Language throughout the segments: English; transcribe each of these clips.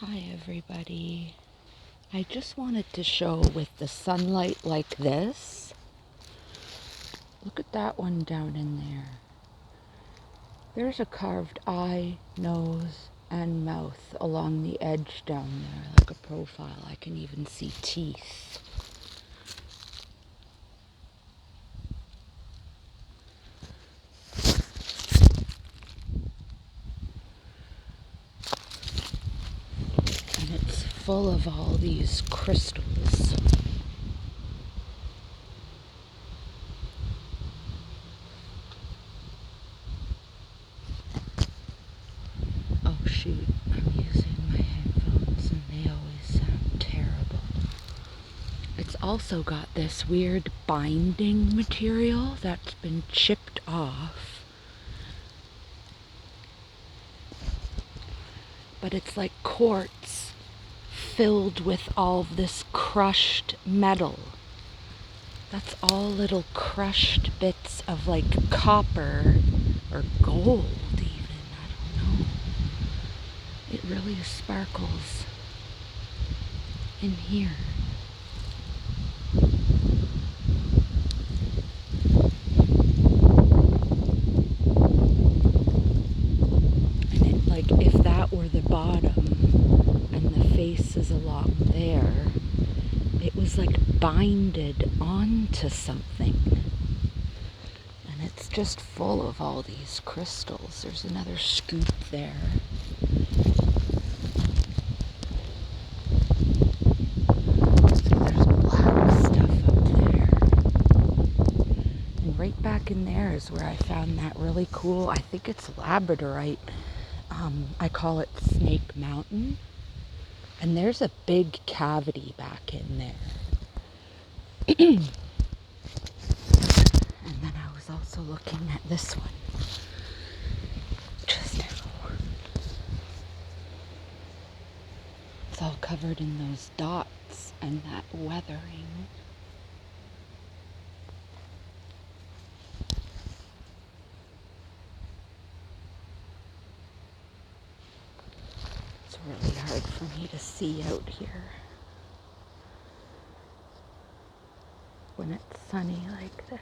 Hi everybody. I just wanted to show with the sunlight like this. Look at that one down in there. There's a carved eye, nose, and mouth along the edge down there, like a profile. I can even see teeth. And it's full of all these crystals. Oh shoot, I'm using my headphones and they always sound terrible. It's also got this weird binding material that's been chipped off. But it's like quartz filled with all of this crushed metal. That's all little crushed bits of like copper or gold even, I don't know. It really sparkles in here. And it, like if that were the bottom and the face is along there, it was like binded onto something. And it's just full of all these crystals. There's another scoop there. There's black stuff up there. And right back in there is where I found that really cool, I think it's labradorite. I call it Snake Mountain. And there's a big cavity back in there. And then I was also looking at this one just now. It's all covered in those dots and that weathering. It's really hard for me to see out here when it's sunny like this.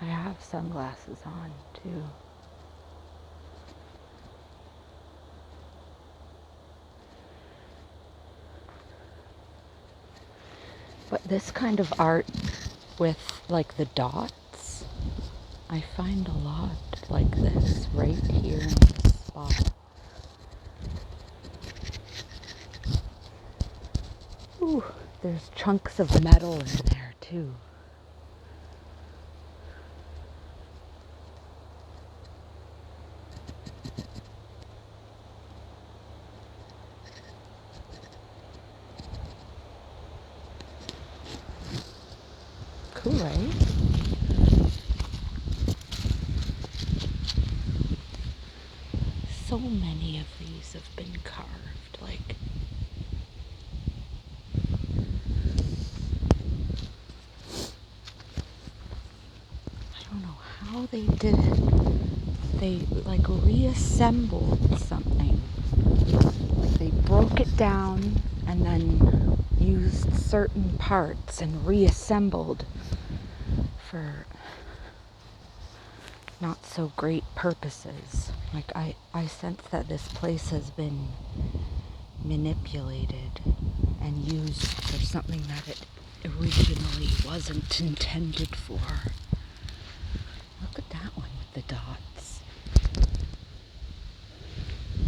I have sunglasses on too. But this kind of art with like the dots, I find a lot like this right here in this spot. Ooh, there's chunks of metal in there too. Cool, right? So many of these have been carved, like I don't know how they did it. They like reassembled something. Like they broke it down and then used certain parts and reassembled for not so great purposes. Like I sense that this place has been manipulated and used for something that it originally wasn't intended for. Look at that one with the dots.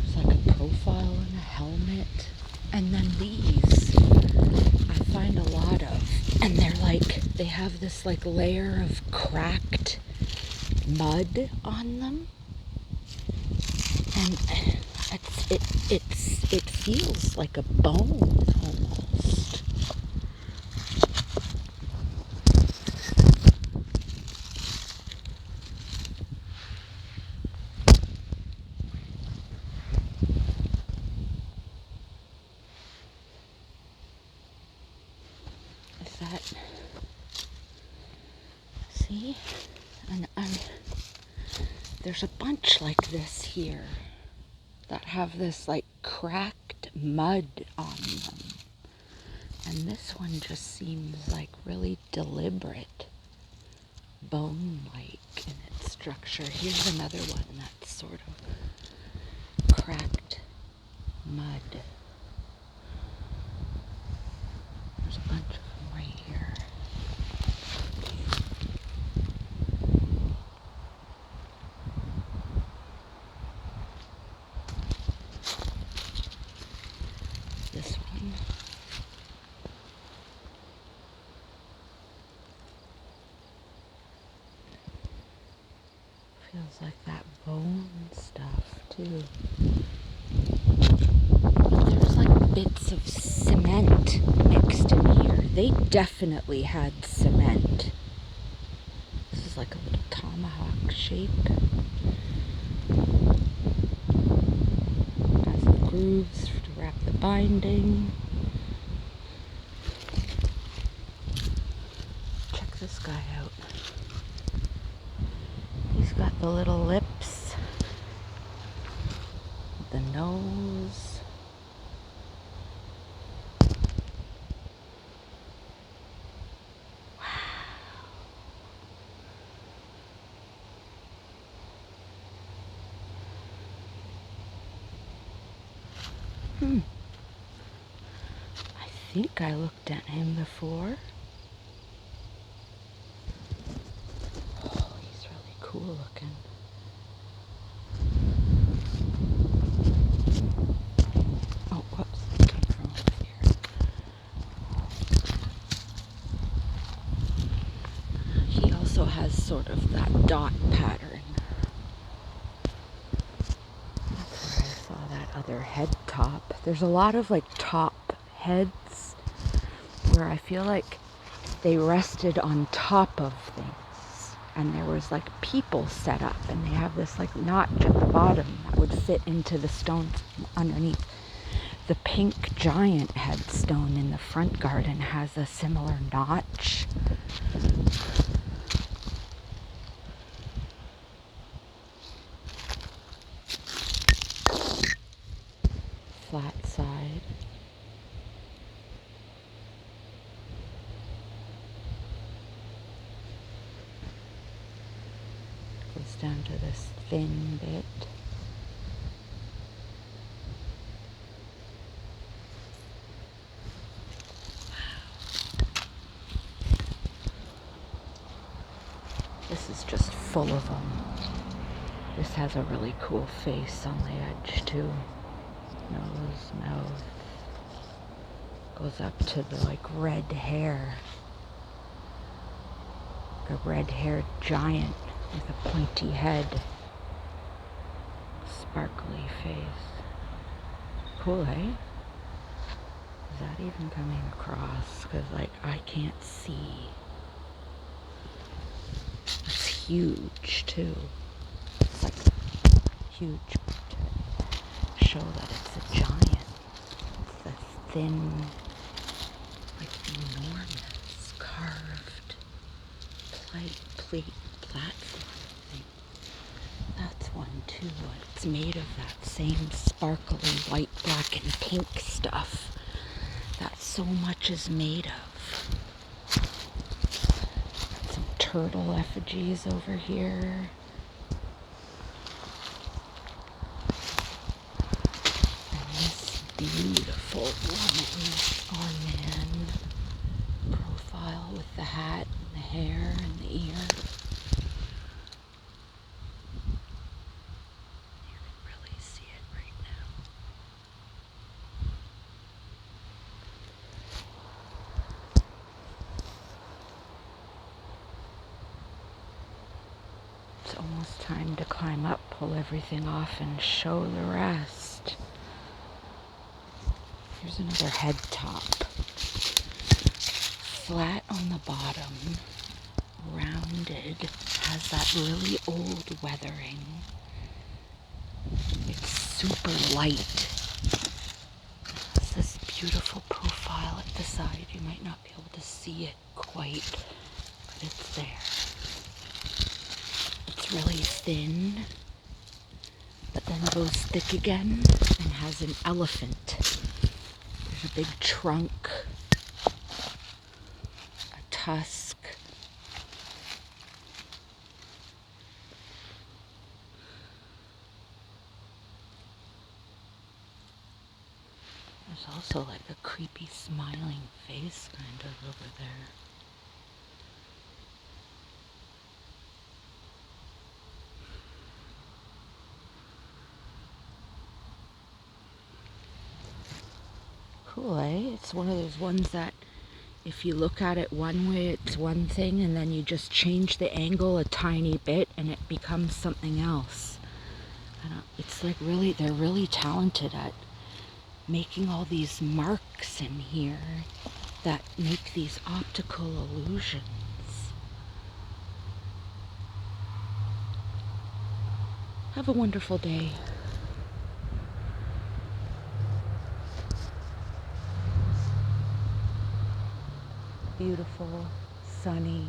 It's like a profile and a helmet. And then these I find a lot of. And they're like, they have this like layer of cracked mud on them. And it feels like a bone almost. Is that, see? And there's a bunch like this here. that have this like cracked mud on them. And this one just seems like really deliberate, bone-like in its structure. Here's another one that's sort of cracked mud. There's a bunch of them right here. This one. Feels like that bone stuff too. There's like bits of cement mixed in here. They definitely had cement. This is like a little tomahawk shape. Has the grooves to wrap the binding. Check this guy out. He's got the little lips, the nose. I think I looked at him before. Oh, he's really cool looking. Oh, whoops, it came from over here. He also has sort of that dot pattern. That's where I saw that other head top. There's a lot of like top heads where I feel like they rested on top of things and there was like people set up and they have this like notch at the bottom that would fit into the stones underneath. The pink giant headstone in the front garden has a similar notch. Flat side. Goes down to this thin bit. This is just full of them. This has a really cool face on the edge too. Nose, mouth. Goes up to the like red hair. Like a red-haired giant with a pointy head. Sparkly face. Cool, eh? Is that even coming across? Because like I can't see. It's huge too. It's like huge to show that it's a giant. It's a thin, like enormous carved plate platform thing. That's one too. It's made of that same sparkly white, black, and pink stuff that so much is made of. Some turtle effigies over here. And this beautiful woman or man profile with the hat and the hair and the ear. You can really see it right now. It's almost time to climb up, pull everything off, and show the rest. Here's another head top. Flat on the bottom, rounded, has that really old weathering. It's super light. It's this beautiful profile at the side. You might not be able to see it quite, but it's there. It's really thin, but then goes thick again and has an elephant. There's a big trunk, a tusk. There's also like a creepy smiling face kind of over there. Cool, eh? It's one of those ones that if you look at it one way, it's one thing, and then you just change the angle a tiny bit and it becomes something else. It's like really, they're really talented at making all these marks in here that make these optical illusions. Have a wonderful day. Beautiful, sunny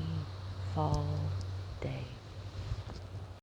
fall.